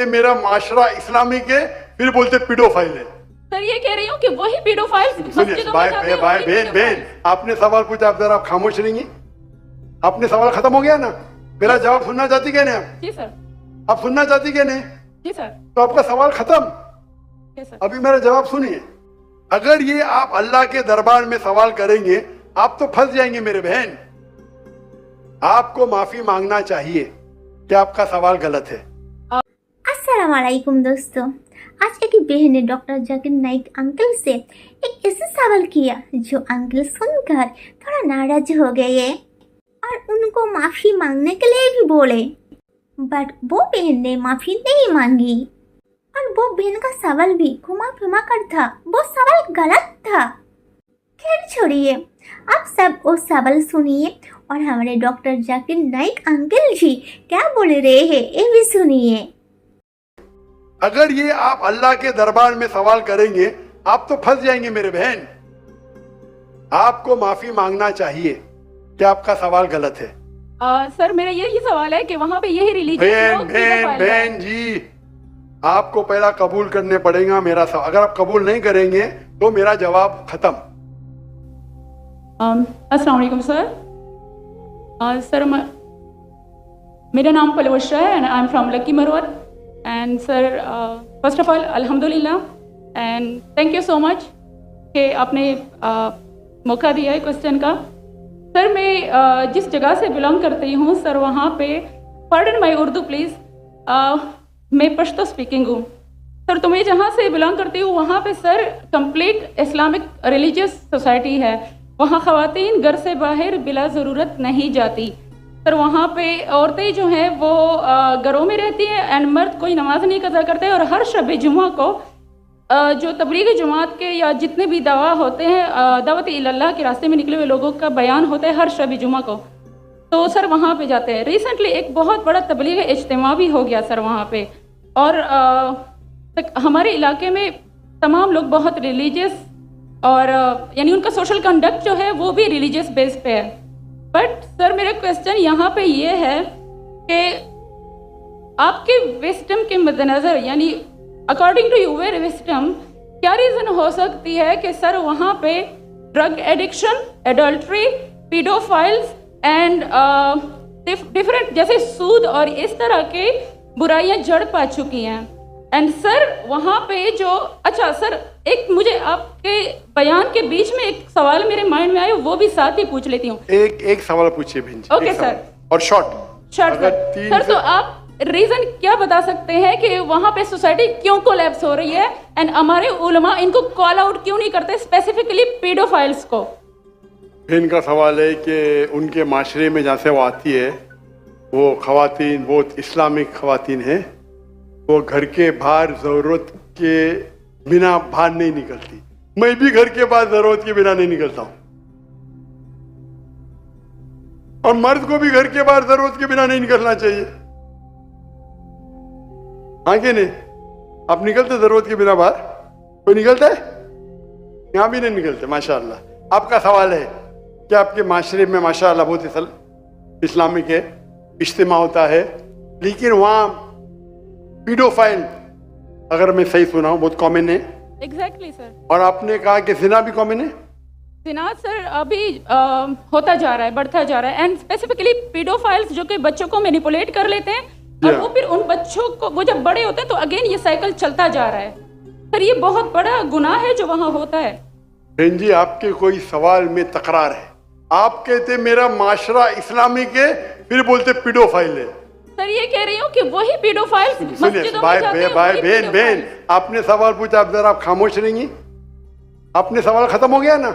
मेरा माशरा इस्लामिक है, फिर बोलते पीडोफाइल है। सर ये कह रही हूँ कि वही पीडोफाइल सुनिए भाई बहन, आपने सवाल पूछा, आप जरा खामोश रहेंगी? आपने सवाल खत्म हो गया ना? मेरा जवाब सुनना चाहती क्या नहीं आप? जी सर। आप सुनना चाहती क्या नहीं? जी सर। तो आपका सवाल खत्म। सर अभी मेरा जवाब सुनिए। अगर ये आप अल्लाह के दरबार में सवाल करेंगे, आप तो फंस जाएंगे मेरे बहन। आपको माफी मांगना चाहिए कि आपका सवाल गलत है। अस्सलामुअलैकुम दोस्तों, आज एक बहन ने डॉक्टर जाकिर नाइक अंकल से एक ऐसा सवाल किया जो अंकल सुनकर थोड़ा नाराज हो गए और उनको माफी मांगने के लिए भी बोले, बट वो बहन ने माफी नहीं मांगी और वो बहन का सवाल भी घुमा फिमा कर था, वो सवाल गलत था। खैर छोड़िए, आप सब वो सवाल सुनिए और हमारे डॉक्टर जाकिर नाइक अंकल जी क्या बोल रहे हैं ये भी सुनिए। अगर ये आप अल्लाह के दरबार में सवाल करेंगे, आप तो फंस जाएंगे मेरे बहन। आपको माफी मांगना चाहिए कि आपका सवाल गलत है। सर मेरा यही सवाल है कि वहाँ पे यही रिलीजियस बहन जी, आपको पहला कबूल करने पड़ेगा मेरा सवाल। अगर आप कबूल नहीं करेंगे तो मेरा जवाब खत्म। अस्सलाम वालेकुम सर। सर मेरा नाम पलवशा है and I am from Lakki Marwat and sir first of all अल्हम्दुलिल्लाह and thank you so much कि आपने मौका दिया है क्वेश्चन का। सर मैं जिस जगह से बिलोंग करती हूँ सर, वहाँ पे पार्डन माई उर्दू प्लीज़, मैं पश्तो स्पीकिंग हूँ सर। तो मैं जहाँ से बिलोंग करती हूँ वहाँ पे sir complete Islamic religious society है। वहाँ ख़वातीन घर से बाहर बिला ज़रूरत नहीं जाती सर। वहाँ पे औरतें जो हैं वो घरों में रहती हैं एंड मर्द कोई नमाज नहीं कज़ा करते। और हर शब जुमा को जो तबलीगी जमात के या जितने भी दवा होते हैं, दावत इल्लल्लाह के रास्ते में निकले हुए लोगों का बयान होता है हर शब जुमा को, तो सर वहाँ पे जाते हैं। रिसेंटली एक बहुत बड़ा तबलीगी इज्तिमा भी हो गया सर वहाँ पे, और हमारे इलाके में तमाम लोग बहुत रिलीजियस और यानी उनका सोशल कंडक्ट जो है वो भी रिलीजियस बेस पे है। बट सर मेरा क्वेश्चन यहाँ पे ये है कि आपके विस्डम के मद्देनज़र, यानी अकॉर्डिंग टू यूर विस्डम, क्या रीज़न हो सकती है कि सर वहाँ पे drug addiction, adultery, paedophiles and different जैसे सूद और इस तरह के बुराइयाँ जड़ पा चुकी हैं। एंड सर वहाँ पे जो, अच्छा सर एक मुझे आपके बयान के बीच में एक सवाल मेरे माइंड में आया, वो भी साथ ही पूछ लेती हूँ। एक सवाल पूछिए बहन जी। Okay sir. और शॉर्ट सर तो आप रीजन क्या बता सकते हैं कि वहाँ पे सोसाइटी क्यों कोलैप्स हो रही है एंड हमारे उलमा इनको कॉल आउट क्यों नहीं करते, स्पेसिफिकली पीडोफाइल्स को? इनका सवाल है कि उनके माशरे में जहाँ से वो आती है वो खवातीन बहुत इस्लामिक खवातीन है, वो घर के बाहर ज़रूरत के बिना बाहर नहीं निकलती। मैं भी घर के बाहर ज़रूरत के बिना नहीं निकलता हूँ और मर्द को भी घर के बाहर ज़रूरत के बिना नहीं निकलना चाहिए। हाँ कि नहीं? आप निकलते ज़रूरत के बिना बाहर? कोई निकलता है? यहाँ भी नहीं निकलते माशाअल्लाह। आपका सवाल है कि आपके माशरे में माशाअल्लाह बहुत इस्लामिक है, इज्तिमा होता है, लेकिन वहाँ पीडोफाइल, अगर मैं सही सुना हूँ, बहुत कॉमन है। Exactly sir. और आपने कहा कि जिना भी कॉमन है? जिना सर अभी होता जा रहा है, बढ़ता जा रहा है एंड स्पेसिफिकली पीडोफाइल्स जो कि बच्चों को मैनिपुलेट कर लेते हैं और वो फिर उन बच्चों को, वो जब बड़े होते हैं तो अगेन ये साइकिल चलता जा रहा है सर। ये बहुत बड़ा गुनाह है जो वहाँ होता है। बहन जी आपके कोई सवाल में तकरार है। आप कहते मेरा माशरा इस्लामिक है, फिर बोलते पीडोफाइल है। सर ये कह रही हूँ कि वही पीडोफाइल्स मस्जिदों में जाते हैं। बहन आपने सवाल पूछा, आप जरा आप खामोश रहेंगी? आपने सवाल खत्म हो गया ना?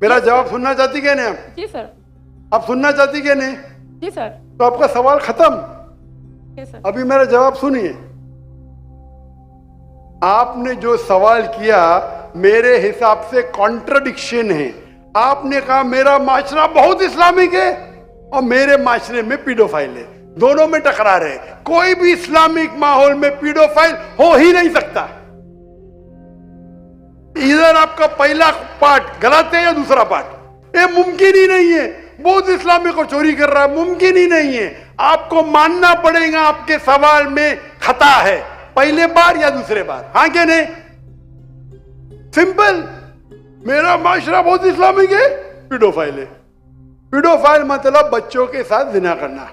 मेरा जवाब सुनना चाहती क्या नहीं आप? जी सर। आप सुनना चाहती क्या नहीं? जी सर। तो आपका सवाल खत्म। अभी मेरा जवाब सुनिए। आपने जो सवाल किया मेरे हिसाब से कॉन्ट्रडिक्शन है। आपने कहा मेरा माशरा बहुत इस्लामिक है और मेरे माशरे में पीडोफाइल है, दोनों में टकरार है। कोई भी इस्लामिक माहौल में पीडोफाइल हो ही नहीं सकता। इधर आपका पहला पार्ट गलत है या दूसरा पार्ट, ये मुमकिन ही नहीं है। बहुत इस्लामिक को चोरी कर रहा है, मुमकिन ही नहीं है। आपको मानना पड़ेगा आपके सवाल में खता है, पहले बार या दूसरे बार? हाँ क्या नहीं? सिंपल। मेरा माशरा बहुत इस्लामिक है, पीडोफाइल है। पीडोफाइल मतलब बच्चों के साथ जिना करना।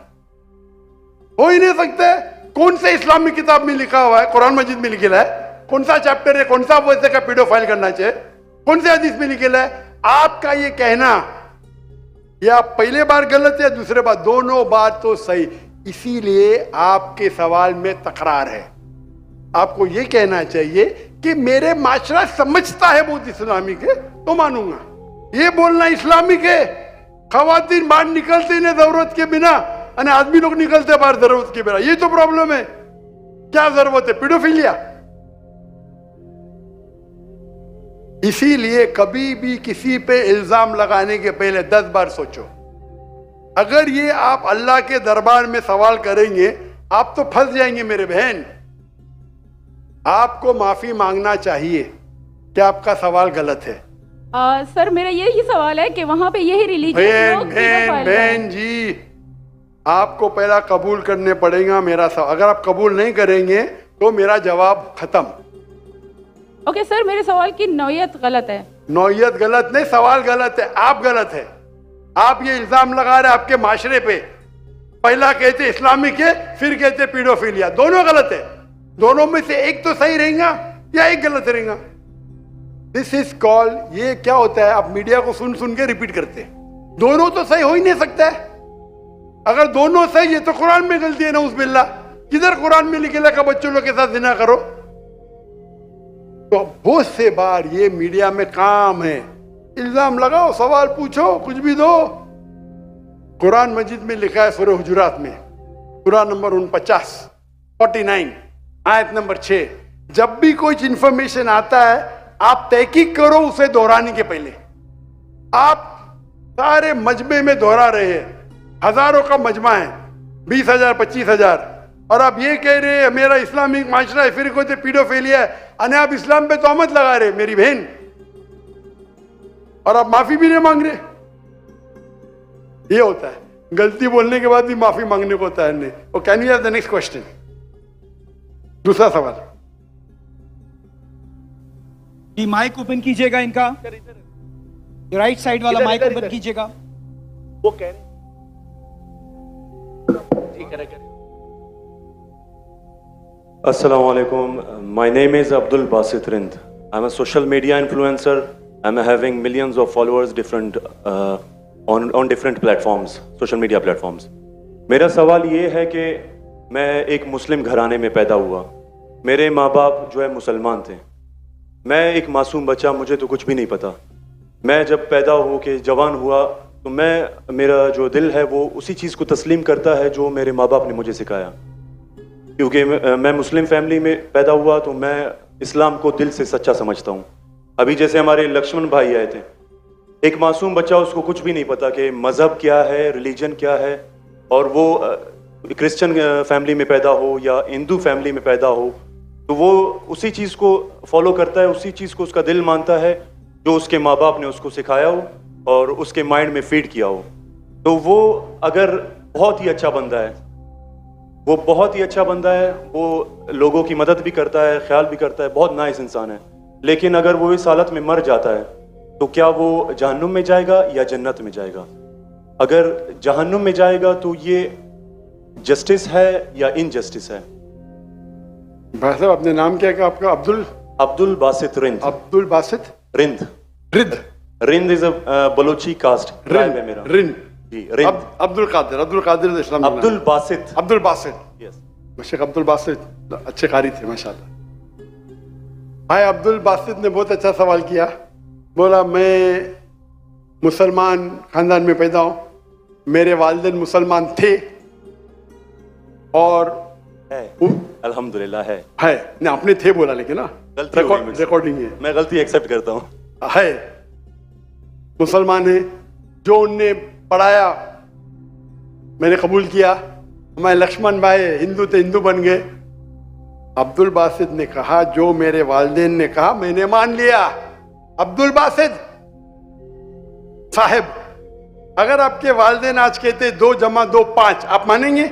हो ही नहीं सकता है। कौन से इस्लामिक किताब में लिखा हुआ है? कुरान मजीद में लिखा है। कौन सा चैप्टर है, कौन सा वैसे का पीडोफाइल करना चाहिए, कौन से हदीस में लिखा है? आपका ये कहना या पहले बार गलत है, दूसरे बार, दोनों बात तो सही। इसीलिए आपके सवाल में तकरार है। आपको ये कहना चाहिए कि मेरे माशरा समझता है बहुत इस्लामिक है तो मानूंगा। ये बोलना इस्लामिक है। खवातीन बाहर निकलते नहीं जरूरत के बिना, और आदमी लोग निकलते बाहर जरूरत के बिना। ये तो प्रॉब्लम है। क्या जरूरत है? पीडोफिलिया। इसीलिए कभी भी किसी पे इल्जाम लगाने के पहले 10 बार सोचो। अगर ये आप अल्लाह के दरबार में सवाल करेंगे, आप तो फंस जाएंगे मेरे बहन। आपको माफी मांगना चाहिए कि आपका सवाल गलत है। सर मेरा यही सवाल है कि वहां पे यही रिलीजियस लोग बहन जी, आपको पहला कबूल करने पड़ेगा मेरा सवाल। अगर आप कबूल नहीं करेंगे तो मेरा जवाब खत्म। ओके सर, मेरे सवाल की नौयत गलत है। नौयत गलत नहीं, सवाल गलत है। आप गलत है। आप ये इल्जाम लगा रहे आपके माशरे पे। पहला कहते इस्लामिक है, फिर कहते पीडोफिलिया। दोनों गलत है। दोनों में से एक तो सही रहेगा या एक गलत रहेगा। दिस इज कॉल, ये क्या होता है, आप मीडिया को सुन सुन के रिपीट करते हैं। दोनों तो सही हो ही नहीं सकता है। अगर दोनों सही है तो कुरान में गलती है ना, उस बिल्ला। किधर कुरान में लिखेला का बच्चों लोग के साथ जिना करो? तो बहुत से बार ये मीडिया में काम है, इल्जाम लगाओ, सवाल पूछो, कुछ भी दो। कुरान मजीद में लिखा है सूरह हुजुरात में, सूरह नंबर 49 आयत नंबर 6, जब भी कोई इंफॉर्मेशन आता है आप तहकीक करो उसे दोहराने के पहले। आप सारे मजमे में दोहरा रहे हैं, हजारों का मजमा है, 20,000 25,000, और आप ये कह रहे हैं मेरा इस्लामिक माशरा है, फिर कोई पीडोफिलिया है, अने आप इस्लाम पे तोहमत लगा रहे मेरी बहन, और आप माफी भी नहीं मांग रहे। ये होता है, गलती बोलने के बाद भी माफी मांगने को तैयार नहीं। और can you have the next question? दूसरा सवाल। ये माइक ओपन कीजिएगा इनका, राइट साइड वाला माइक ओपन कीजिएगा। वो कह रहे ठीक है। Assalamu alaikum. My name is Abdul Basit Rind. I'm a social media influencer. I'm having millions of followers on different platforms, social media platforms. मेरा सवाल ये है कि मैं एक मुस्लिम घराने में पैदा हुआ। मेरे माँ बाप जो है मुसलमान थे। मैं एक मासूम बच्चा, मुझे तो कुछ भी नहीं पता। मैं जब पैदा हो के जवान हुआ तो मेरा जो दिल है वो उसी चीज़ को तस्लीम करता है जो मेरे माँ बाप ने मुझे सिखाया। क्योंकि मैं मुस्लिम फैमिली में पैदा हुआ तो मैं इस्लाम को दिल से सच्चा समझता हूँ। अभी जैसे हमारे लक्ष्मण भाई आए थे, एक मासूम बच्चा, उसको कुछ भी नहीं पता कि मज़हब क्या है, रिलीजन क्या है, और वो क्रिश्चियन फैमिली में पैदा हो या हिंदू फैमिली में पैदा हो तो वो उसी चीज़ को फॉलो करता है, उसी चीज़ को उसका दिल मानता है जो उसके माँ बाप ने उसको सिखाया हो और उसके माइंड में फीड किया हो। तो वो अगर बहुत ही अच्छा बंदा है, वो बहुत ही अच्छा बंदा है, वो लोगों की मदद भी करता है, ख्याल भी करता है, बहुत नाइस इंसान है, लेकिन अगर वो इस हालत में मर जाता है तो क्या वो जहन्नुम में जाएगा या जन्नत में जाएगा? अगर जहन्नुम में जाएगा तो ये जस्टिस है या इनजस्टिस है? भाई साहब, अपने नाम क्या है आपका? Abdul Basit Rind. Abdul Basit Rind. Rind is a Balochi caste tribe है मेरा। रिंद जी, रिंद। अब्दुल कादिर इस्लाम। अब्दुल बासित। यस, शेख अब्दुल बासित अच्छे कारी थे माशाल्लाह। भाई अब्दुल बासित ने बहुत अच्छा सवाल किया। बोला मैं मुसलमान खानदान में पैदा हूँ, मेरे वालिदैन मुसलमान थे और है, अल्हम्दुलिल्लाह है नहीं, आपने थे बोला लेकिन ना रिकॉर्डिंग है, मैं गलती एक्सेप्ट करता हूँ। है मुसलमान है, जो उनने पढ़ाया मैंने कबूल किया। हमारे लक्ष्मण भाई हिंदू थे, हिंदू बन गए। अब्दुल बासित ने कहा जो मेरे वालिदैन ने कहा मैंने मान लिया। अब्दुल बासित साहब, अगर आपके वालिदैन आज कहते 2 + 2 5, आप मानेंगे?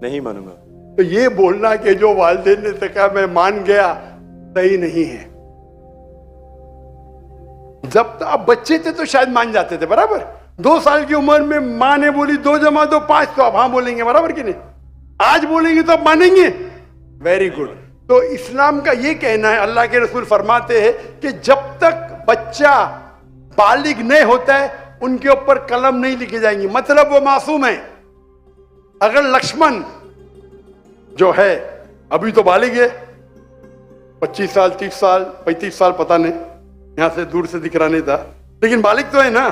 नहीं मानूंगा। तो ये बोलना कि जो वालिदैन ने कहा मैं मान गया, सही नहीं है। जब तो अब बच्चे थे तो शायद मान जाते थे, बराबर। 2 साल की उम्र में माँ ने बोली 2 जमा 2 5, तो अब हाँ बोलेंगे, बराबर कि नहीं? आज बोलेंगे तो अब मानेंगे। Very good. तो इस्लाम का ये कहना है, अल्लाह के रसूल फरमाते हैं कि जब तक बच्चा बालिग नहीं होता है उनके ऊपर कलम नहीं लिखी जाएंगी, मतलब वो मासूम है। अगर लक्ष्मण जो है अभी तो बालिग है, 25 साल 30 साल 35 साल पता नहीं, यहां से दूर से दिख रहा नहीं था, लेकिन बालिग तो है ना।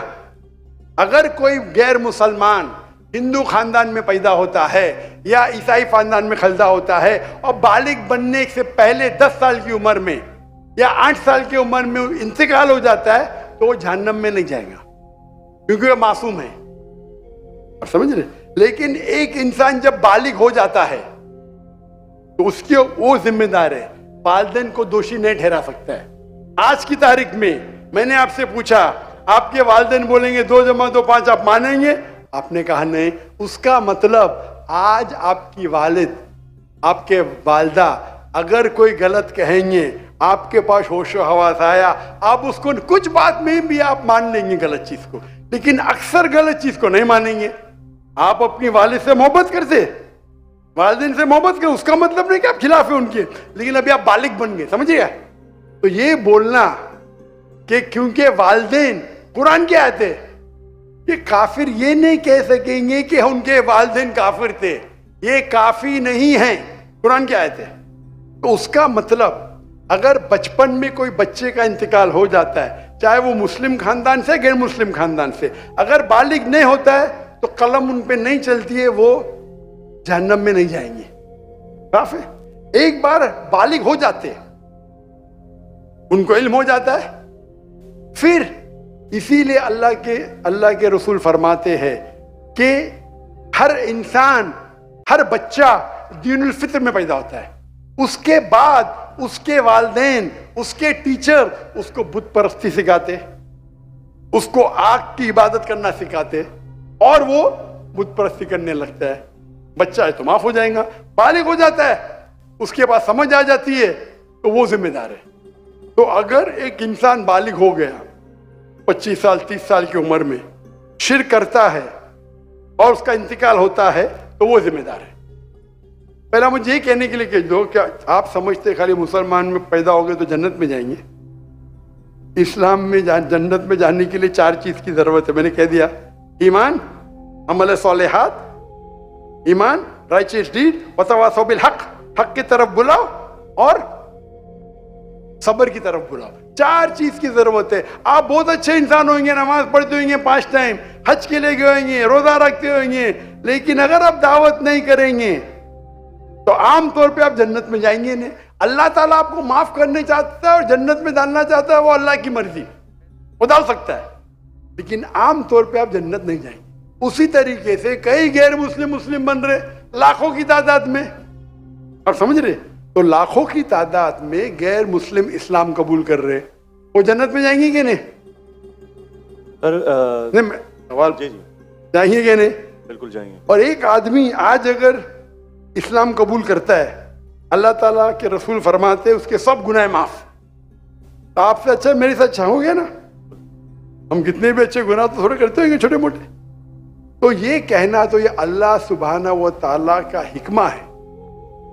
अगर कोई गैर मुसलमान हिंदू खानदान में पैदा होता है या ईसाई खानदान में पैदा होता है और बालिग बनने से पहले 10 साल की उम्र में या 8 साल की उम्र में इंतकाल हो जाता है तो वो जहन्नम में नहीं जाएगा, क्योंकि वो मासूम है। और समझ रहे? लेकिन एक इंसान जब बालिग हो जाता है तो उसके वो जिम्मेदार है, वालिदैन को दोषी नहीं ठहरा सकता है। आज की तारीख में मैंने आपसे पूछा, आपके वालिदैन बोलेंगे 2 जमा 2 5, आप मानेंगे? आपने कहा नहीं। उसका मतलब आज आपकी वालिद, आपके वालदा अगर कोई गलत कहेंगे, आपके पास होशो हवास आया, आप उसको कुछ बात में भी आप मान लेंगे गलत चीज को, लेकिन अक्सर गलत चीज को नहीं मानेंगे। आप अपनी वालिद से मोहब्बत करते, वालिदैन से मोहब्बत कर, उसका मतलब नहीं कि आप खिलाफ है उनके, लेकिन अभी आप बालिग बन गए, समझिएगा। तो ये बोलना कि क्योंकि वालिदैन, कुरान की आयत है कि काफिर ये नहीं कह सकेंगे कि उनके वालिदैन काफिर थे, ये काफी नहीं है, कुरान की आयत है। तो उसका मतलब अगर बचपन में कोई बच्चे का इंतकाल हो जाता है, चाहे वो मुस्लिम खानदान से गैर मुस्लिम खानदान से, अगर बालिग नहीं होता है तो कलम उन पे नहीं चलती है, वो जहन्नम में नहीं जाएंगे। साफ है। एक बार बालिग हो जाते हैं, उनको इल्म हो जाता है, फिर इसीलिए अल्लाह के रसूल फरमाते हैं कि हर इंसान, हर बच्चा दीनुल फित्र में पैदा होता है, उसके बाद उसके वालिदैन, उसके टीचर उसको बुत परस्ती सिखाते, उसको आग की इबादत करना सिखाते और वो बुत परस्ती करने लगता है। बच्चा है तो माफ हो जाएगा, बालिग हो जाता है, उसके बाद समझ आ जाती है तो वो जिम्मेदार है। तो अगर एक इंसान बालिग हो गया 25 साल 30 साल की उम्र में, शिर्क करता है और उसका इंतकाल होता है तो वो जिम्मेदार है। पहला मुझे ये कहने के लिए कह दो, क्या आप समझते खाली मुसलमान में पैदा हो गए तो जन्नत में जाएंगे? इस्लाम में जन्नत में जाने के लिए 4 चीज की जरूरत है, मैंने कह दिया। ईमान, अमल सालेहात, ईमान, राइचियस डीड, वतवासौ बिल हक, हक की तरफ बुलाओ और सब्र की तरफ बुलाओ। 4 चीज की जरूरत है। आप बहुत अच्छे इंसान होंगे, नमाज पढ़ते होंगे 5 टाइम, हज के लिए गए होंगे, रोजा रखते होंगे, लेकिन अगर आप दावत नहीं करेंगे तो आम तौर पे आप जन्नत में जाएंगे नहीं। अल्लाह ताला आपको माफ करने चाहता है और जन्नत में डालना चाहता है, वो अल्लाह की मर्जी, वो डाल सकता है, लेकिन आम तौर पे आप जन्नत नहीं जाएंगे। उसी तरीके से कई गैर मुस्लिम बन रहे लाखों की तादाद में, आप समझ रहे? तो लाखों की तादाद में गैर मुस्लिम इस्लाम कबूल कर रहे, वो जन्नत में जाएंगे कि नहीं? सवाल जी जाएंगे कि नहीं? बिल्कुल जाएंगे। और एक आदमी आज अगर इस्लाम कबूल करता है, अल्लाह ताला के रसूल फरमाते उसके सब गुनाह माफ। तो आपसे अच्छा मेरे साथ चाहोगे ना? हम कितने भी अच्छे गुनाह तो थोड़े करते होंगे, छोटे मोटे। तो ये कहना, तो ये अल्लाह सुब्हाना व ताला का हिकमा है,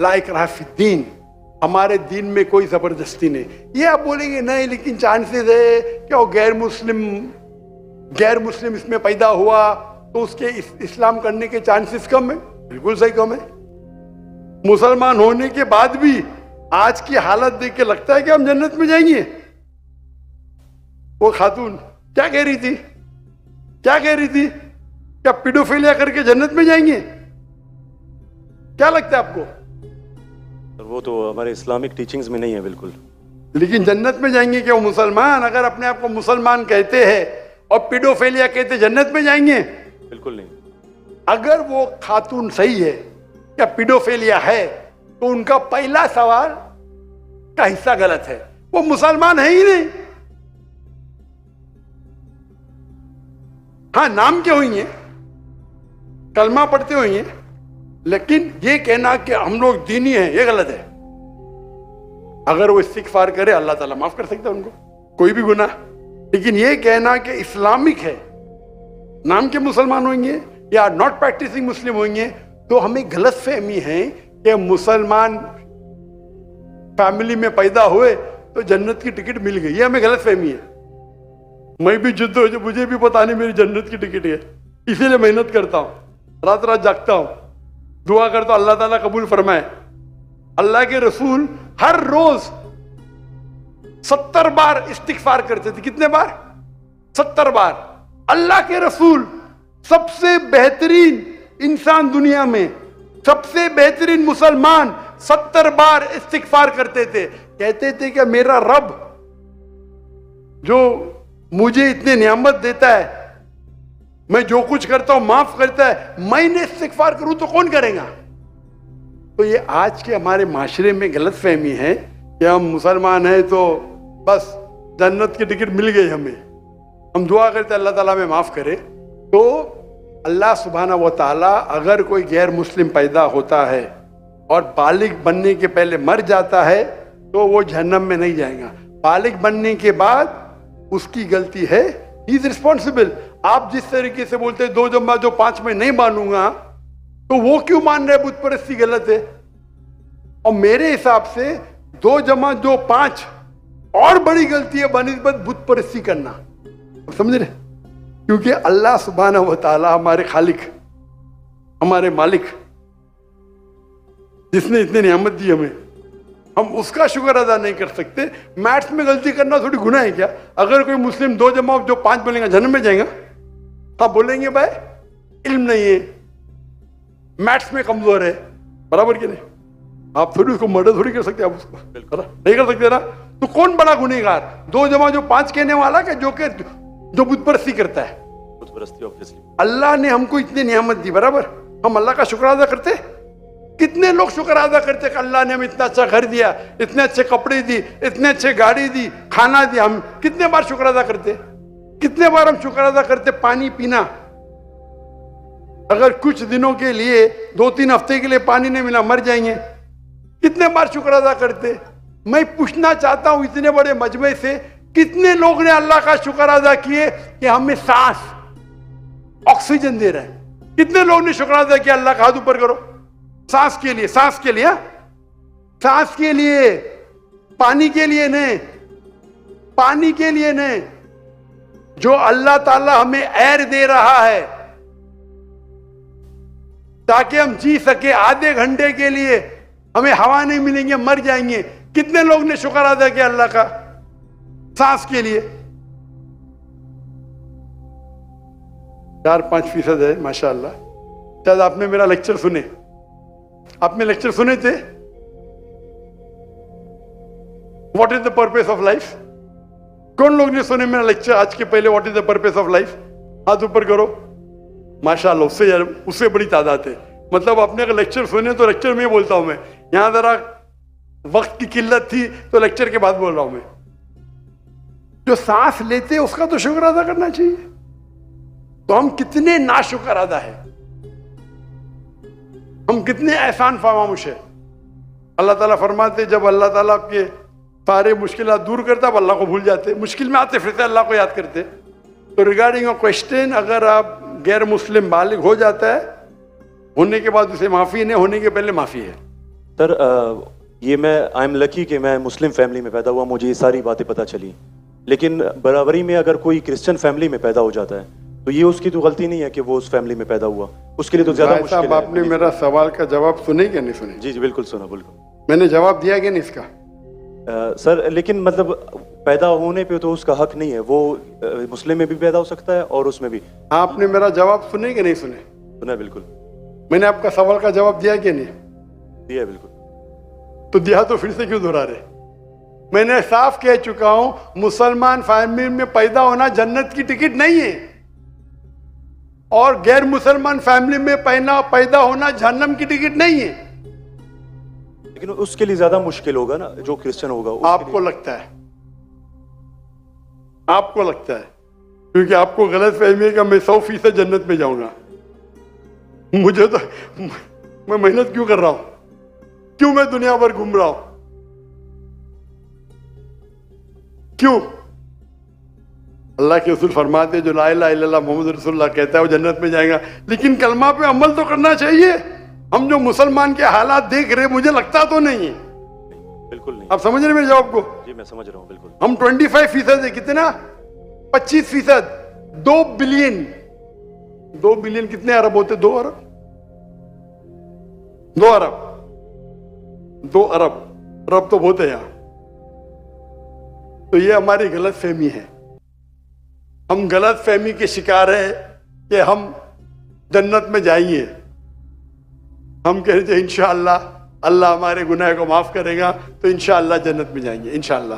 ला इकराह फिद्दीन, हमारे दीन में कोई जबरदस्ती नहीं। ये आप बोलेंगे नहीं लेकिन चांसेस है क्या गैर मुस्लिम इसमें पैदा हुआ तो उसके इस्लाम करने के चांसेस कम है। बिल्कुल सही कम है। मुसलमान होने के बाद भी आज की हालत देख के लगता है कि हम जन्नत में जाएंगे। वो खातून क्या कह रही थी? क्या पीडोफिलिया करके जन्नत में जाएंगे? क्या लगता है आपको? वो तो हमारे इस्लामिक टीचिंग्स में नहीं है बिल्कुल। लेकिन जन्नत में जाएंगे क्या वो मुसलमान? अगर अपने आप को मुसलमान कहते हैं और पीडोफिलिया कहते, जन्नत में जाएंगे? बिल्कुल नहीं। अगर वो खातून सही है या पीडोफिलिया है तो उनका पहला सवाल का हिस्सा गलत है, वो मुसलमान है ही नहीं। हाँ, नाम के हुई है, कलमा पढ़ते हुई है, लेकिन ये कहना कि हम लोग दीनी हैं ये गलत है। अगर वो इस्तिगफार करे अल्लाह ताला माफ कर सकता है उनको, कोई भी गुनाह। लेकिन ये कहना कि इस्लामिक है, नाम के मुसलमान होंगे या नॉट प्रैक्टिसिंग मुस्लिम होंगे, तो हमें गलत फहमी है कि मुसलमान फैमिली में पैदा हुए तो जन्नत की टिकट मिल गई, ये हमें गलत फहमी है। मैं भी जिद्द हो, मुझे भी पता नहीं मेरी जन्नत की टिकट है, इसीलिए मेहनत करता हूँ, रात रात जागता हूँ, दुआ करता हूँ अल्लाह ताला कबूल फरमाए। अल्लाह के रसूल हर रोज 70 बार इस्तिगफार करते थे। कितने बार? 70 बार। अल्लाह के रसूल सबसे बेहतरीन इंसान दुनिया में, सबसे बेहतरीन मुसलमान 70 बार इस्तिगफार करते थे। कहते थे कि मेरा रब जो मुझे इतने नियामत देता है, मैं जो कुछ करता हूं माफ करता है, मैंने इस्तिगफार करूं तो कौन करेगा? तो ये आज के हमारे माशरे में गलत फहमी है कि हम मुसलमान हैं तो बस जन्नत की टिकट मिल गई हमें, हम दुआ करते अल्लाह ताला में माफ करे। तो अल्लाह सुब्हाना व ताला अगर कोई गैर मुस्लिम पैदा होता है और बालिग बनने के पहले मर जाता है तो वो जहन्नम में नहीं जाएगा। बालिग बनने के बाद उसकी गलती है, ही इज रिस्पॉन्सिबल। आप जिस तरीके से बोलते हैं 2 जमा जो 5 में नहीं मानूंगा, तो वो क्यों मान रहे बुत परस्ती गलत है? और मेरे हिसाब से 2 जमा जो 5 और बड़ी गलती है बनिस्बत बुत परस्ती करना। समझ रहे? क्योंकि अल्लाह सुब्हानहू व तआला हमारे खालिक, हमारे मालिक, जिसने इतनी नियामत दी हमें, हम उसका शुक्र अदा नहीं कर सकते। मैथ्स में गलती करना थोड़ी गुनाह है क्या? अगर कोई मुस्लिम 2 जमा जो 5 बोलेंगे जन्नत में जाएगा, आप बोलेंगे भाई इल्म नहीं है, मैथ्स में कमजोर है, बराबर कि नहीं? आप थोड़ी उसको मर्डर थोड़ी कर सकते, आप उसको नहीं कर सकते ना। तो कौन बड़ा गुनहगार, 2 जमा जो 5 कहने वाला कि जो बुत परस्ती करता है? बुत परस्ती ऑब्वियसली। अल्लाह ने हमको इतनी नियामत दी, बराबर, हम अल्लाह का शुक्र अदा करते? कितने लोग शुक्र अदा करते कि अल्लाह ने हमें इतना अच्छा घर दिया, इतने अच्छे कपड़े दी, इतने अच्छे गाड़ी दी, खाना दिया? हम कितने बार शुक्र अदा करते? कितने बार हम शुक्र अदा करते? पानी पीना, अगर कुछ दिनों के लिए 2-3 हफ्ते के लिए पानी नहीं मिला मर जाएंगे, कितने बार शुक्र अदा करते? मैं पूछना चाहता हूं इतने बड़े मजमे से कितने लोग ने अल्लाह का शुक्र अदा किए कि हमें सांस, ऑक्सीजन दे रहे हैं? कितने लोग ने शुक्र अदा किया? अल्लाह का हाथ ऊपर करो। सांस के लिए, सांस के लिए, सांस के लिए, पानी के लिए नहीं, पानी के लिए नहीं। जो अल्लाह ताला हमें एयर दे रहा है ताकि हम जी सके, आधे घंटे के लिए हमें हवा नहीं मिलेंगे मर जाएंगे, कितने लोग ने शुक्र अदा किया अल्लाह का सांस के लिए? 4-5% है माशाअल्लाह। शायद आपने मेरा लेक्चर सुने, आपने लेक्चर सुने थे what is the purpose of life? कौन लोग ने सुने मेरा लेक्चर आज के पहले? What is the purpose of life? हाथ ऊपर करो। माशाअल्लाह, उससे बड़ी तादाद है। मतलब आपने अगर लेक्चर सुने तो लेक्चर में बोलता हूं मैं, यहां जरा वक्त की किल्लत थी तो लेक्चर के बाद बोल रहा हूं मैं। जो सांस लेते हैं उसका तो शुक्र अदा करना चाहिए। तो हम कितने नाशुक्र अदा है, हम कितने एहसान फरामोश है। अल्लाह ताला फरमाते जब अल्लाह ताला आपके सारे मुश्किलात दूर करता, अब अल्लाह को भूल जाते, मुश्किल में आते फिरते अल्लाह को याद करते। तो रिगार्डिंग योर क्वेश्चन, अगर आप गैर मुस्लिम बालिग हो जाता है, होने के बाद उसे माफी नहीं, होने के पहले माफी है। सर ये मैं आई एम लकी कि मैं मुस्लिम फैमिली में पैदा हुआ, मुझे ये सारी बातें पता चली। लेकिन बराबरी में अगर कोई क्रिश्चियन फैमिली में पैदा हो जाता है तो ये उसकी तो गलती नहीं है कि वो उस फैमिली में पैदा हुआ, उसके लिए तो ज्यादा मुश्किल है। आपने मेरा सवाल का जवाब सुने क्या नहीं सुने? जी जी बिल्कुल सुना, बिल्कुल मैंने जवाब दिया कि नहीं इसका? सर लेकिन मतलब पैदा होने पे तो उसका हक नहीं है, वो मुस्लिम में भी पैदा हो सकता है और उसमें भी। आपने मेरा जवाब सुने कि नहीं सुने? सुना बिल्कुल। मैंने आपका सवाल का जवाब दिया कि नहीं? दिया बिल्कुल। तो दिया तो फिर से क्यों दोहरा रहे? मैंने साफ कह चुका हूं, मुसलमान फैमिली में पैदा होना जन्नत की टिकट नहीं है, और गैर मुसलमान फैमिली में पैदा होना जहन्नम की टिकट नहीं है। लेकिन उसके लिए ज्यादा मुश्किल होगा ना जो क्रिश्चियन होगा। आपको लगता है, आपको लगता है, क्योंकि आपको गलत फहमी है कि मैं 100% जन्नत में जाऊंगा। मैं मेहनत क्यों कर रहा हूं? क्यों मैं दुनिया भर घूम रहा हूं? क्यों? अल्लाह के रसूल फरमाते जो ला इलाहा इल्लल्लाह मोहम्मद रसूलुल्लाह कहता है वो जन्नत में जाएगा, लेकिन कलमा पे अमल तो करना चाहिए। हम जो मुसलमान के हालात देख रहे मुझे लगता तो नहीं है। बिल्कुल नहीं। आप समझ रहे मेरे जवाब को? जी मैं समझ रहा हूँ बिल्कुल। हम 25% है, कितना? 25%। 2 बिलियन। 2 बिलियन कितने अरब होते? 2 अरब। 2 अरब। 2 अरब। अरब तो बहुत है यहां। तो ये हमारी गलत फहमी है। हम गलत फहमी के शिकार है कि हम जन्नत में जाएंगे। हम कह रहे थे इंशाअल्लाह अल्लाह हमारे गुनाह को माफ करेगा तो इंशाअल्लाह जन्नत में जाएंगे इंशाअल्लाह।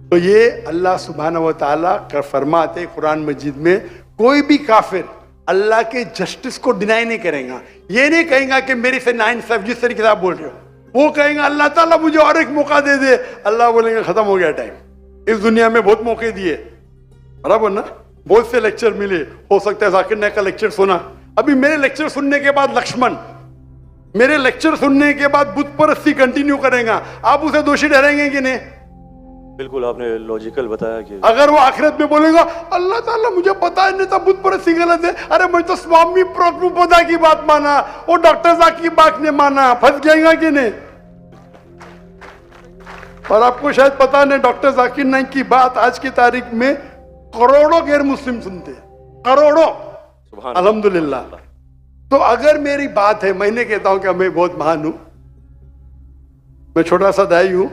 तो ये अल्लाह सुब्हानहू व तआला कर फरमाते कुरान मजीद में, कोई भी काफिर अल्लाह के जस्टिस को डिनाई नहीं करेगा। ये नहीं कहेगा कि मेरी से नाइंसाफ, जिस तरीके से आप बोल रहे हो वो कहेगा अल्लाह ताला मुझे और एक मौका दे दे। अल्लाह बोलेंगे खत्म हो गया टाइम, इस दुनिया में बहुत मौके दिए, बराबर ना? बहुत से लेक्चर मिले, हो सकता है जाकिर नाइक का लेक्चर सुना। अभी मेरे लेक्चर सुनने के बाद लक्ष्मण, मेरे लेक्चर सुनने के बाद बुत परस्ती कंटिन्यू करेगा, आप उसे दोषी ठहरेंगे कि नहीं? बिल्कुल, आपने लॉजिकल बताया कि अगर वो आखिरत में बोलेगा अल्लाह ताला मुझे पता ही नहीं था बुत परस्ती गलत है, अरे मैं तो स्वामी प्रभुपदा की बात माना, वो डॉक्टर साहब की बात नहीं माना, फंस जाएगा कि नहीं? और आपको शायद पता नहीं, डॉक्टर जाकिर नाइक की बात आज की तारीख में करोड़ों गैर मुस्लिम सुनते हैं, करोड़ों। सुभान अल्हम्दुलिल्लाह। तो अगर मेरी बात है, मैंने कहता हूं कि मैं बहुत महान हूं, मैं छोटा सा दाई हूं,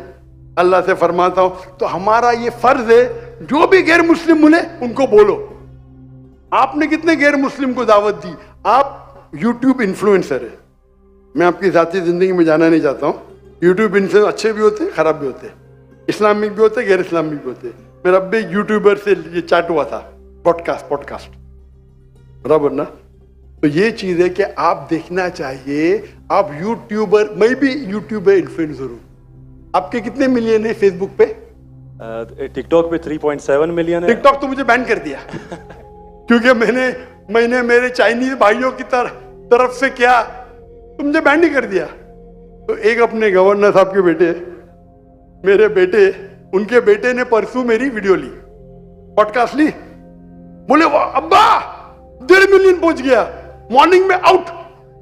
अल्लाह से फरमाता हूं, तो हमारा ये फर्ज है जो भी गैर मुस्लिम मिले उनको बोलो। आपने कितने गैर मुस्लिम को दावत दी? आप यूट्यूब इन्फ्लुएंसर है, मैं आपकी जाती जिंदगी में जाना नहीं चाहता हूं। यूट्यूब इन्फ्लुएंसर अच्छे भी होते हैं, खराब भी होते हैं, इस्लामिक भी होते हैं, गैर इस्लामिक भी होते हैं। मेरा अब भी यूट्यूबर से ये चैट हुआ था, पॉडकास्ट, बराबर ना? तो ये चीज है कि आप देखना चाहिए, आप यूट्यूबर, मैं भी यूट्यूबर इन्फ्लुएंसर हूं। आपके कितने मिलियन है फेसबुक पे? टिकटॉक पे 3.7 मिलियन है। टिकटॉक तो मुझे बैन कर दिया क्योंकि मैंने मेरे चाइनीज भाइयों की तरफ से क्या, तो मुझे बैन नहीं कर दिया। तो एक अपने गवर्नर साहब के बेटे, मेरे बेटे, उनके बेटे ने परसों मेरी वीडियो ली, पॉडकास्ट ली, बोले वाह अब्बा 1.5 मिलियन पहुंच गया, मॉर्निंग में आउट।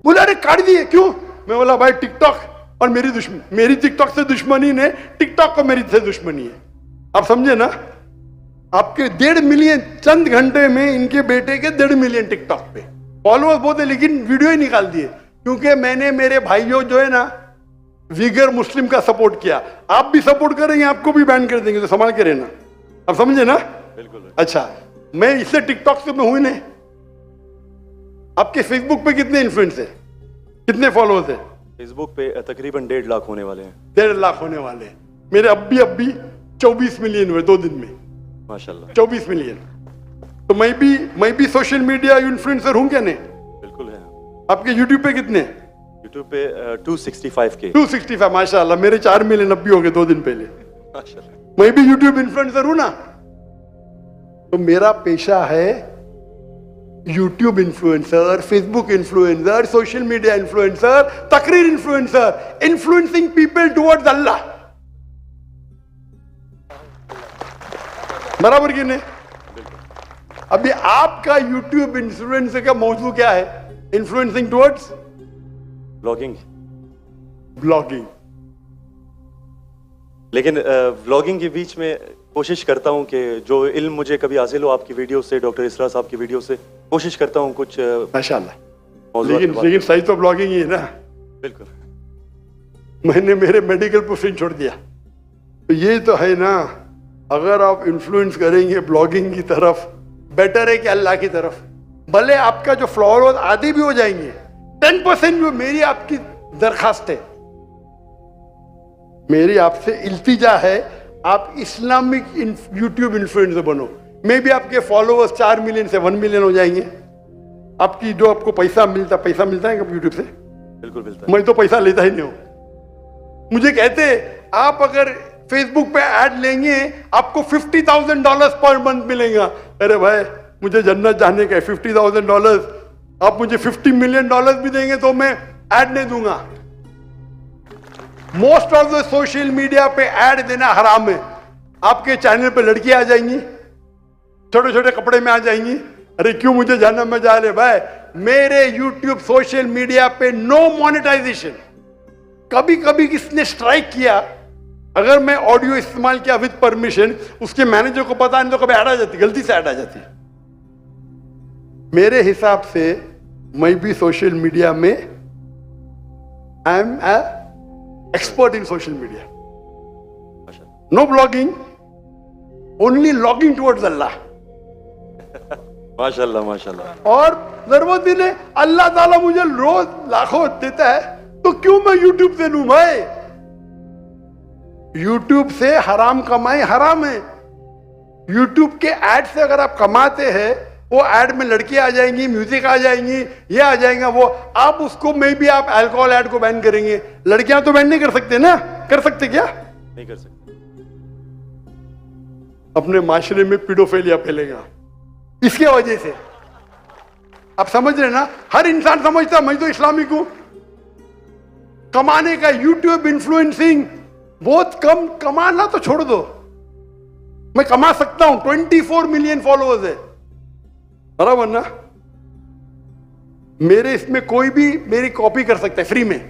बोले अरे काट दिए, क्यों? मैं बोला भाई टिकटॉक और मेरी टिकटॉक से दुश्मनी ने, टिकटॉक को मेरी से दुश्मनी है। आप समझे ना? आपके 1.5 मिलियन चंद घंटे में, इनके बेटे के 1.5 मिलियन टिकटॉक पे फॉलोअर्स बहुत है, लेकिन वीडियो ही निकाल दिए क्योंकि मैंने मेरे भाइयों जो है ना विगर मुस्लिम का सपोर्ट किया। आप भी सपोर्ट करेंगे, आपको भी बैन कर देंगे, तो संभाल के रहना। आप समझे ना? बिल्कुल। अच्छा, मैं इससे टिकटॉक से मैं हुई नहीं। आपके फेसबुक पे कितने इन्फ्लुएंस है, कितने फॉलोअर्स है? फेसबुक पे तकरीबन 1.5 लाख होने वाले हैं। 1.5 लाख होने वाले हैं। मेरे अब भी 24 मिलियन हुए 2 दिन में, माशाल्लाह। 24 मिलियन। तो मैं भी सोशल मीडिया इन्फ्लुएंसर हूं क्या? नहीं, बिल्कुल है। आपके यूट्यूब पे कितने? यूट्यूब पे 265K। 265, माशाल्लाह। मेरे 4 मिलियन अब भी हो गए 2 दिन पहले। माशाल्लाह। मैं भी यूट्यूब इन्फ्लुएंसर हूं ना। तो मेरा पेशा है YouTube influencer, Facebook influencer, social media influencer, तकरीर इन्फ्लुएंसर, इन्फ्लुएंसिंग पीपल टुवर्ड्स अल्लाह। बराबर कि नहीं? अभी आपका यूट्यूब इन्फ्लुएंसर का मौजूद क्या है? Influencing towards blogging. लेकिन व्लॉगिंग के बीच में कोशिश करता हूं कि जो इल्म मुझे कभी हासिल हो आपकी वीडियो से, डॉक्टर इसरा साहब की वीडियो से, कोशिश करता हूं कुछ माशाल्लाह। मौजूद पे बात लेकिन सही तो ब्लॉगिंग ही है ना। बिल्कुल। मैंने मेरे मेडिकल प्रोफेशन छोड़ दिया, तो ये तो है ना। अगर आप इन्फ्लुएंस करेंगे ब्लॉगिंग की तरफ, बेटर है कि अल्लाह की तरफ। भले आपका जो फॉलोअर्स आधे भी हो जाएंगे, 10% जो मेरी आपकी दरखास्त है, मेरी आपसे इल्तिजा है, आप इस्लामिक यूट्यूब इन्फ्लुएंसर बनो। मे भी आपके फॉलोअर्स 4 मिलियन से 1 मिलियन हो जाएंगे। आपकी जो आपको पैसा मिलता है यूट्यूब से? बिल्कुल मिलता है। मैं तो पैसा लेता ही नहीं हूं। मुझे कहते आप अगर फेसबुक पे ऐड लेंगे आपको $50,000 पर मंथ मिलेगा। अरे भाई मुझे जन्नत जाने का है, $50,000 आप मुझे $50 मिलियन भी देंगे तो मैं ऐड नहीं दूंगा। Most of the social media पे ऐड देना हराम है। आपके चैनल पे लड़कियां आ जाएंगी, छोटे छोटे कपड़े में आ जाएंगी, अरे क्यों मुझे जहन्नम में जा रहे भाई। मेरे यूट्यूब सोशल मीडिया पे नो मोनेटाइजेशन। कभी कभी किसने स्ट्राइक किया, अगर मैं ऑडियो इस्तेमाल किया विद परमिशन, उसके मैनेजर को पता नहीं तो कभी ऐड आ जाती, गलती से ऐड आ जाती। मेरे हिसाब से मैं भी सोशल मीडिया में I am expert in social media. No blogging, only logging towards Allah. माशाल्लाह माशाल्लाह। और जरूरत ही नहीं, अल्लाह ताला मुझे रोज लाखों देता है, तो क्यों मैं यूट्यूब से लूं भाई। यूट्यूब से हराम कमाई हराम है। यूट्यूब के ऐड से अगर आप कमाते हैं, वो ऐड में लड़कियां आ जाएंगी, म्यूजिक आ जाएंगी, ये आ जाएगा वो, आप उसको में भी आप अल्कोहल ऐड को बैन करेंगे। लड़कियां तो बैन नहीं कर सकते ना, कर सकते क्या? नहीं कर सकते। अपने माशरे में पीडोफिलिया फैलेगा इसके वजह से। आप समझ रहे ना, हर इंसान समझता मैं तो इस्लामिक हूं। कमाने का यूट्यूब इन्फ्लुएंसिंग बहुत कम, कमाना तो छोड़ दो, मैं कमा सकता हूं। 24 मिलियन फॉलोअर्स है, बराबर ना। मेरे इसमें कोई भी मेरी कॉपी कर सकता है फ्री में।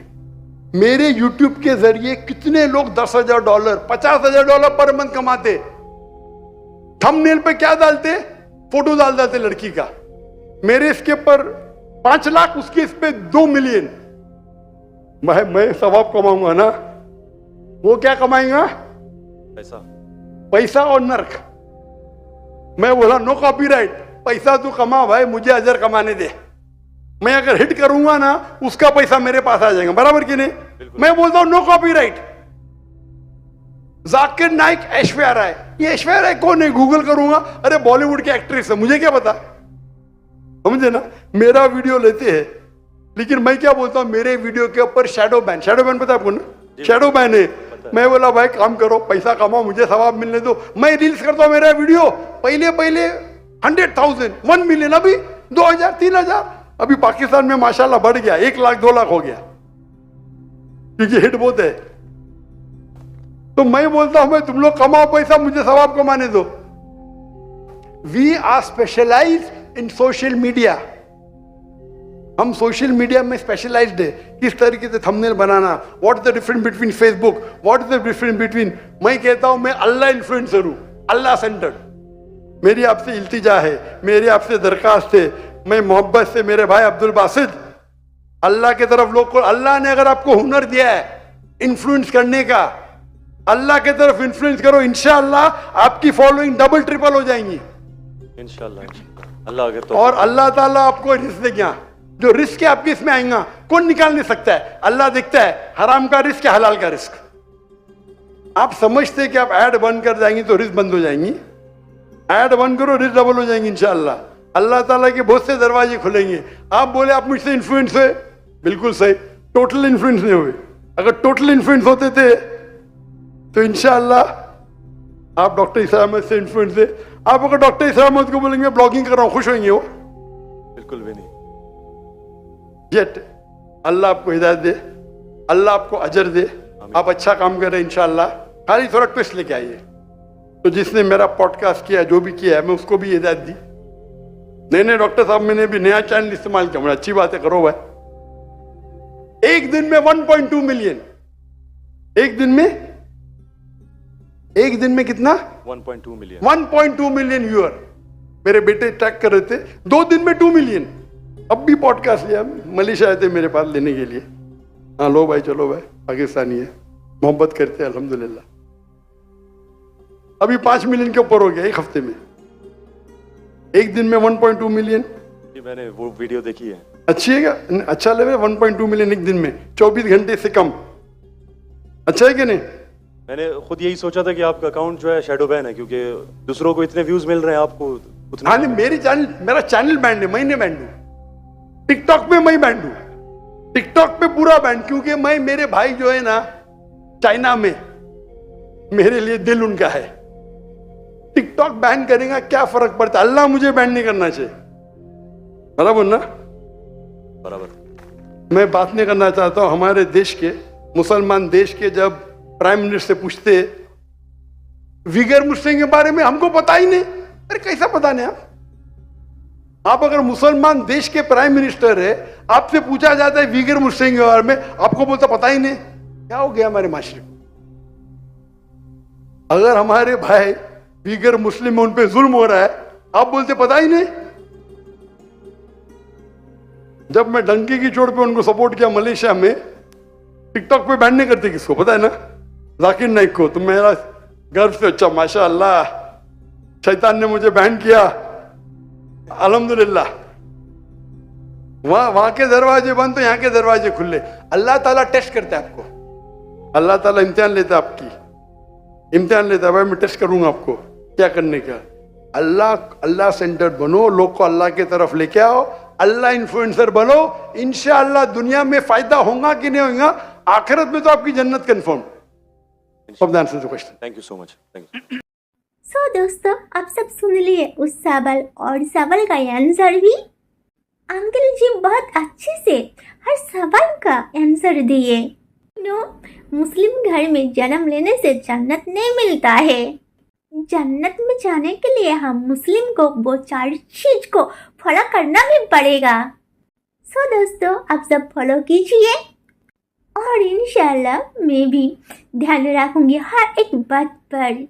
मेरे यूट्यूब के जरिए कितने लोग $10,000 $50,000 पर मंथ कमाते। थंबनेल पे क्या डालते, फोटो डाल देते लड़की का। मेरे इसके पर 5 लाख, उसके इस पे 2 मिलियन। मैं सवाब कमाऊंगा ना, वो क्या कमाएगा? पैसा। पैसा और नर्क। मैं बोला नो कॉपीराइट, पैसा तू कमा भाई, मुझे अजर कमाने दे। मैं अगर हिट करूंगा ना, उसका पैसा मेरे पास आ जाएगा, बराबर कि नहीं? मैं बोलता हूं नो कॉपीराइट। जाकिर नाइक ऐश्वर्या राय, ये ऐश्वर्या राय कौन है? गूगल करूंगा, अरे बॉलीवुड की एक्ट्रेस है, मुझे क्या पता। समझे ना, मेरा वीडियो लेते हैं, लेकिन मैं क्या बोलता हूं, मेरे वीडियो के ऊपर शैडो बैन। शैडो बैन पता है आपको ना? शैडो बैन है। मैं बोला भाई काम करो, पैसा कमाओ, मुझे सवाब मिलने दो। मैं रील्स करता हूं, मेरा वीडियो पहले 100,000 1 मिलियन, अभी 2,000 3,000। अभी पाकिस्तान में माशाल्लाह बढ़ गया, 1 लाख 2 लाख हो गया, क्योंकि हिट बहुत है। तो मैं बोलता हूं, मैं तुम लोग कमाओ पैसा, मुझे सवाब कमाने दो। We are specialise in social media. हम सोशल मीडिया में स्पेशलाइज्ड है। किस तरीके से थंबनेल बनाना, what is the difference between Facebook, what is the difference between. मैं कहता हूं मैं अल्लाह इन्फ्लुएंसर हूं, अल्लाह सेंटर्ड। मेरी आपसे इल्तिजा है, मेरी आपसे दरखास्त है, मैं मोहब्बत से मेरे भाई अब्दुल बासित, अल्लाह के तरफ लोग को, अल्लाह ने अगर आपको हुनर दिया है इन्फ्लुएंस करने का, अल्लाह के तरफ इन्फ्लुएंस करो, इंशाअल्लाह आपकी फॉलोइंग डबल ट्रिपल हो जाएंगी इंशाअल्लाह। अल्लाह अगर तो, और अल्लाह ताला आपको रिस्क देगा। जो रिस्क है आपके इसमें आएगा, कौन निकाल नहीं सकता है? अल्लाह देखता है हराम का रिस्क है, हलाल का रिस्क। आप समझते कि आप ऐड बंद कर जाएंगी तो रिस्क बंद हो जाएंगी। ऐड बंद करो, रिस्क डबल हो जाएंगी इंशाअल्लाह। अल्लाह ताला के बहुत से दरवाजे खुलेंगे। आप बोले आप मुझसे इन्फ्लुएंस हुए, बिल्कुल सही, टोटल इन्फ्लुएंस नहीं हुए। अगर टोटल इन्फ्लुएंस होते थे तो इंशाअल्लाह आप डॉक्टर इसरार अहमद से इन्फ्लुएंस है। आप अगर डॉक्टर इसरार अहमद को बोलेंगे ब्लॉगिंग कर रहा हूं, खुश होंगे वो? बिल्कुल भी नहीं। जेट अल्लाह आपको हिदायत दे, अल्लाह आपको अजर दे, आप अच्छा काम कर रहे हैं इंशाअल्लाह। खाली थोड़ा ट्विस्ट लेके आइए। तो जिसने मेरा पॉडकास्ट किया, जो भी किया है, मैं उसको भी हिदायत दी। नहीं डॉक्टर साहब, मैंने भी नया चैनल इस्तेमाल किया। मैंने अच्छी बात है, करो भाई। एक दिन में 1.2 मिलियन, एक दिन में कितना? 1.2 मिलियन। 1.2 million viewer. मेरे बेटे ट्रैक कर रहे थे, 2 दिन में 2 मिलियन। अब भी पॉडकास्ट लिया, मलेशिया आए थे मेरे पास लेने के लिए। हाँ लो भाई, चलो भाई, पाकिस्तानी है, मोहब्बत करते हैं अल्हम्दुलिल्लाह। अभी 5 मिलियन के ऊपर हो गया एक हफ्ते में। एक दिन में 1.2 मिलियन। जी मैंने वो वीडियो देखी है। अच्छी है क्या? अच्छा लगे 1.2 मिलियन एक दिन में, 24 घंटे से कम। अच्छा है कि नहीं? मैंने खुद यही सोचा था कि आपका अकाउंट जो है शैडो बैन है, क्योंकि दूसरों को इतने व्यूज मिल रहे हैं, आपको उतना। हाँ नहीं, मेरा चैनल बैंड है, मैं नहीं बैंड हूं। टिकटॉक पे मैं बैंड हूं, टिकटॉक पे पूरा बैंड, क्योंकि मेरे भाई जो है ना चाइना में, मेरे लिए दिल उनका है। टिकटॉक बैन करेगा क्या फर्क पड़ता है? अल्लाह मुझे बैन नहीं करना चाहिए, बराबर ना? बराबर। मैं बात नहीं करना चाहता हूँ हमारे देश के, मुसलमान देश के, जब प्राइम मिनिस्टर से पूछते विगर मुस्लिम के बारे में, हमको पता ही नहीं। अरे कैसा पता नहीं आप अगर मुसलमान देश के प्राइम मिनिस्टर है, आपसे पूछा जाता है विगर मुस्लिम के बारे में, आपको बोलता पता ही नहीं। क्या हो गया हमारे माशरे को? अगर हमारे भाई विगर मुस्लिम में उन पे जुल्म हो रहा है, आप बोलते पता ही नहीं। जब मैं डंकी की चोट पे उनको सपोर्ट किया मलेशिया में, टिकटॉक पे बैन नहीं करते किसको पता है ना, जाकिर नाइक को। तो मेरा गर्व से अच्छा माशाअल्लाह, शैतान ने मुझे बैन किया, अल्हम्दुलिल्लाह। वहां के दरवाजे बंद तो यहाँ के दरवाजे खुले। अल्लाह ताला टेस्ट करता है आपको, अल्लाह ताला इम्तिहान लेता है आपकी, इम्तिहान लेता है। भाई मैं टेस्ट करूंगा आपको क्या करने का। अल्लाह सेंटर्ड बनो, लोग को अल्लाह की तरफ लेके आओ, अल्लाह इन्फ्लुएंसर बनो। इंशाअल्लाह दुनिया में फायदा होगा कि नहीं होगा, आखिरत में तो आपकी जन्नत confirm. Question. Thank you so much. Thank you. सो दोस्तों, आप सब सुन लिए उस सवाल और सवाल का आंसर भी। अंकल जी बहुत अच्छे से हर सवाल का आंसर दिए। मुस्लिम घर में जन्म लेने से जन्नत नहीं मिलता है। जन्नत में जाने के लिए हम मुस्लिम को वो 4 चीज को फॉलो करना भी पड़ेगा। सो दोस्तों, आप सब फॉलो कीजिए और इंशाल्लाह मैं भी ध्यान रखूंगी हर एक बात पर।